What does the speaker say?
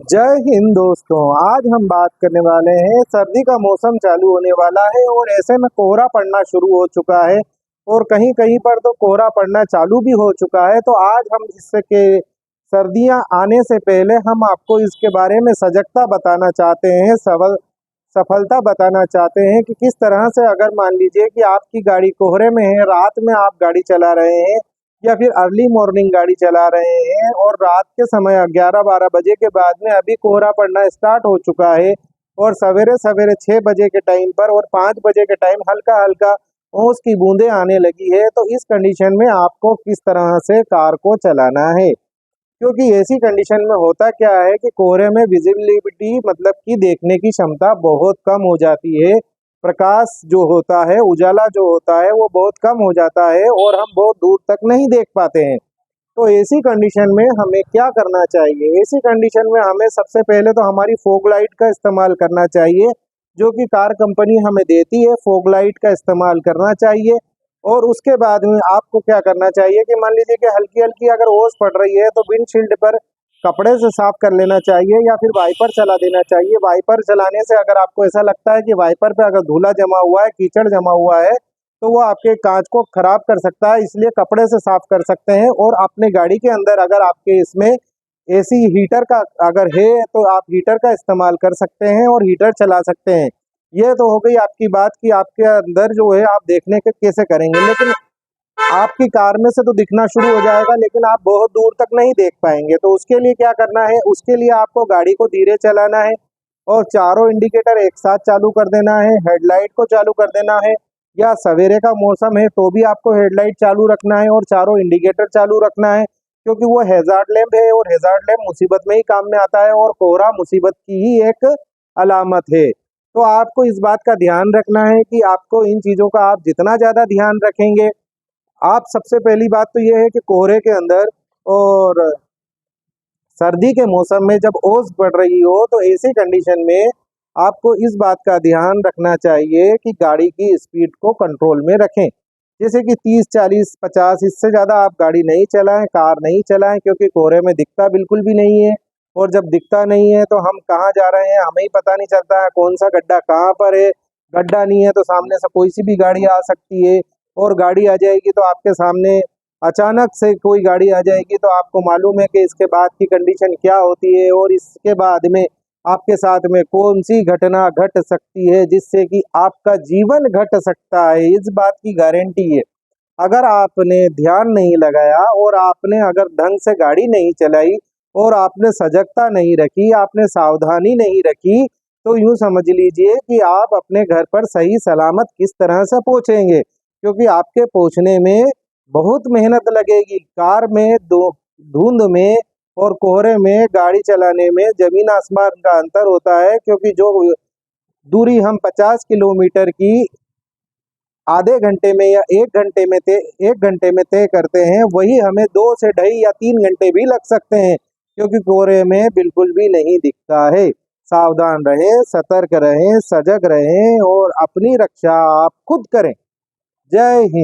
जय हिंद दोस्तों। आज हम बात करने वाले हैं, सर्दी का मौसम चालू होने वाला है और ऐसे में कोहरा पड़ना शुरू हो चुका है और कहीं कहीं पर तो कोहरा पड़ना चालू भी हो चुका है। तो आज हम इसके सर्दियां आने से पहले हम आपको इसके बारे में सजगता बताना चाहते हैं, सफलता बताना चाहते हैं कि किस तरह से, अगर मान लीजिए कि आपकी गाड़ी कोहरे में है, रात में आप गाड़ी चला रहे हैं या फिर अर्ली मॉर्निंग गाड़ी चला रहे हैं और रात के समय 11-12 बजे के बाद में अभी कोहरा पड़ना स्टार्ट हो चुका है और सवेरे सवेरे 6 बजे के टाइम पर और 5 बजे के टाइम हल्का हल्का ओस की बूंदें आने लगी है। तो इस कंडीशन में आपको किस तरह से कार को चलाना है, क्योंकि ऐसी कंडीशन में होता क्या है कि कोहरे में विजिबिलिटी मतलब कि देखने की क्षमता बहुत कम हो जाती है। प्रकाश जो होता है, उजाला जो होता है वो बहुत कम हो जाता है और हम बहुत दूर तक नहीं देख पाते हैं। तो ऐसी कंडीशन में हमें क्या करना चाहिए? ऐसी कंडीशन में हमें सबसे पहले तो हमारी फॉग लाइट का इस्तेमाल करना चाहिए, जो कि कार कंपनी हमें देती है। फॉग लाइट का इस्तेमाल करना चाहिए और उसके बाद में आपको क्या करना चाहिए कि मान लीजिए कि हल्की हल्की अगर ओस पड़ रही है तो विंडशील्ड पर कपड़े से साफ कर लेना चाहिए या फिर वाइपर चला देना चाहिए। वाइपर चलाने से अगर आपको ऐसा लगता है कि वाइपर पे अगर धूला जमा हुआ है, कीचड़ जमा हुआ है, तो वो आपके कांच को खराब कर सकता है, इसलिए कपड़े से साफ कर सकते हैं। और अपने गाड़ी के अंदर अगर आपके इसमें एसी हीटर का अगर है तो आप हीटर का इस्तेमाल कर सकते हैं और हीटर चला सकते हैं। ये तो हो गई आपकी बात कि आपके अंदर जो है आप देखने के कैसे करेंगे, लेकिन आपकी कार में से तो दिखना शुरू हो जाएगा लेकिन आप बहुत दूर तक नहीं देख पाएंगे। तो उसके लिए क्या करना है? उसके लिए आपको गाड़ी को धीरे चलाना है और चारों इंडिकेटर एक साथ चालू कर देना है। हेडलाइट को चालू कर देना है, या सवेरे का मौसम है तो भी आपको हेडलाइट चालू रखना है और चारों इंडिकेटर चालू रखना है, क्योंकि वो हैजार्ड लैंप है और हैजार्ड लैंप मुसीबत में ही काम में आता है और कोहरा मुसीबत की ही एक अलामत है। तो आपको इस बात का ध्यान रखना है कि आपको इन चीज़ों का आप जितना ज़्यादा ध्यान रखेंगे, आप सबसे पहली बात तो ये है कि कोहरे के अंदर और सर्दी के मौसम में जब ओस पड़ रही हो तो ऐसी कंडीशन में आपको इस बात का ध्यान रखना चाहिए कि गाड़ी की स्पीड को कंट्रोल में रखें। जैसे कि 30, 40, 50, इससे ज़्यादा आप गाड़ी नहीं चलाएं, कार नहीं चलाएं, क्योंकि कोहरे में दिखता बिल्कुल भी नहीं है। और जब दिखता नहीं है तो हम कहाँ जा रहे हैं हमें ही पता नहीं चलता है, कौन सा गड्ढा कहाँ पर है। गड्ढा नहीं है तो सामने से कोई सी भी गाड़ी आ सकती है और गाड़ी आ जाएगी तो आपके सामने अचानक से कोई गाड़ी आ जाएगी तो आपको मालूम है कि इसके बाद की कंडीशन क्या होती है और इसके बाद में आपके साथ में कौन सी घटना घट सकती है जिससे कि आपका जीवन घट सकता है, इस बात की गारंटी है। अगर आपने ध्यान नहीं लगाया और आपने अगर ढंग से गाड़ी नहीं चलाई और आपने सजगता नहीं रखी, आपने सावधानी नहीं रखी, तो यूं समझ लीजिए कि आप अपने घर पर सही सलामत किस तरह से पहुंचेंगे, क्योंकि आपके पहुंचने में बहुत मेहनत लगेगी। कार में धुंध में और कोहरे में गाड़ी चलाने में जमीन आसमान का अंतर होता है, क्योंकि जो दूरी हम 50 किलोमीटर की आधे घंटे में या 1 घंटे में तय करते हैं, वही हमें 2 से ढाई या 3 घंटे भी लग सकते हैं, क्योंकि कोहरे में बिल्कुल भी नहीं दिखता है। सावधान रहें, सतर्क रहें, सजग रहें और अपनी रक्षा आप खुद करें। जय हिंद।